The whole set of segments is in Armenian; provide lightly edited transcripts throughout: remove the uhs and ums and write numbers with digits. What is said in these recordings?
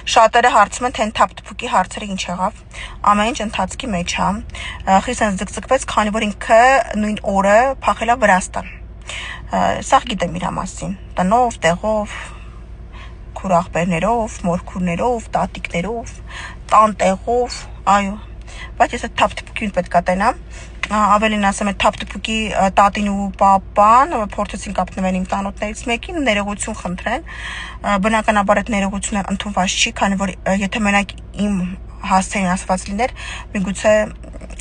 Շատերը հարցում են, թե թափ-թփուկի հարցերը ինչ եղավ։ Ամեն ինչ ընթացքի մեջ է։ Խրիսյանը ձգձգվեց, քանի որ ինքը նույն օրը փախել է Վրաստան։ Սա գիտեմ իր մասին։ Տնով, տեղով, քուրախբերներով, մորքուրներով, տատիկներով, տանտեղով, այո։ Բայց ես այդ թափ-թփուկին պետք է տենամ։ Ավելին ասեմ, այդ թափ-թփուկի տատին ու պապան փորձեցին կապնվել իմ տանոթներից մեկին, ներողություն խնդրեն։ Բնականաբար այդ ներողությունը ընդունված չի, քանի որ եթե մենակ իմ հասցեին ասված լիներ, միգուցե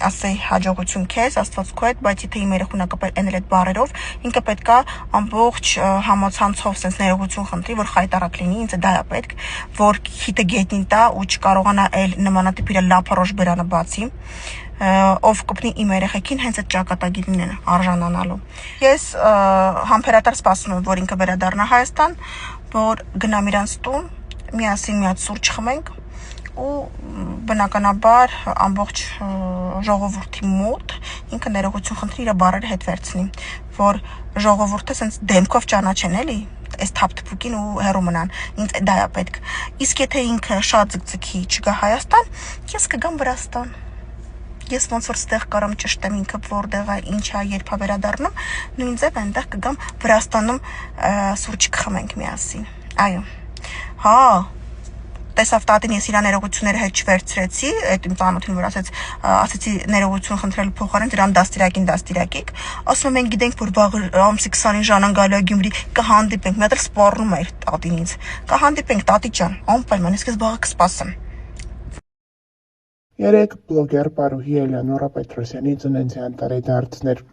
ասեի հաջողություն քեզ, Աստված քո հետ, բայց եթե իմ երեխուն կապել այն այդ բառերով, ինքը պետքա ամբողջ համացանցով sense ներողություն խնդրի, որ խայտարակ լինի, ինձ դա է պետք, որ հիտը գետնին տա ու չկարողանա այլ նմանատիպ իր լափարոշ բերանը բացի, ով կպնի իմ երեխեքին հենց այդ ճակատագիրն են արժանանալու։ Ես համբերատար սպասում եմ, որ ինքը վերադառնա Հայաստան, որ գնամ իրանց տուն, միասին մի հատ սուրճ խմենք ու բնականաբար ամբողջ ժողովրդի մոտ ինքը ներողություն խնդրի իր բառերը հետ վերցնի, որ ժողովուրդը sense դեմքով ճանաչեն էլի, այս թափ-թփուկին ու հեռու մնան, ինձ դա է պետք։ Իսկ եթե ինքը շատ ձգձգի չգա Հայաստան, ես կգամ Վրաստան։ Ես ոնց որ ստեղ կարամ ճշտեմ ինքը որտեղ է, ինչ է, երբ է վերադառնում, նույն ձև այնտեղ կգամ Վրաստանում սուրճ կխմենք միասին։ Այո։ Հա, տեսավ տատին, ես իր ներողությունները հետ չվերցրեցի, այդ իմ ծանոթին որ ասեցի ներողություն խնդրելու փոխարեն դրան դաստիարակիկ, ասում եմ մենք գիտենք, որ վաղ ամսի 20-ին Ժանան գալու է Գյումրի, կհանդիպենք, մի հատ էլ սպառնում էր տատին ինձ։ Կհանդիպենք տատի ջան, անպայման, ես քեզ վաղը կսպասեմ։ Երեկ բլոգեր Պարուհի Էլեոնորա Պետրոսյանի ծննդյան տարեդարձն էր։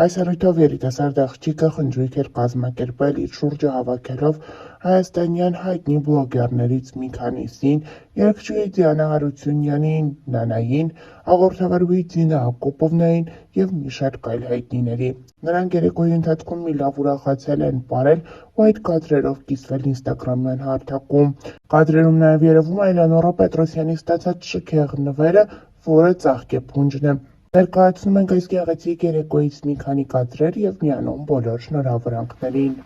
Այս առիթով երիտասարդ աղջիկը խնջույք էր կազմակերպել իր շուրջը հավաքելով հայաստանյան հայտնի բլոգերներից մի քանիսին, երգչուհի Դիանա Հարությունյանին, Նանային, հաղորդավարուհի Դինա Հակոբովնային և մի շարք այլ հայտնիների։ Նրանք երեկոյի ընթացքում մի լավ ուրախացել են պարել ու այդ կադրերով կիսվել ինստագրամյան հարթակում։ Կադրերում նաև երևում է Էլեոնորա Պետրոսյանի ստացած շքեղ նվերը, որը ծաղկեփունջն է։ Ներկայացնում ենք այս գեղեցիկ երեկոյից մի քանի կադրեր և միանում բոլոր շնորհավորանքներին։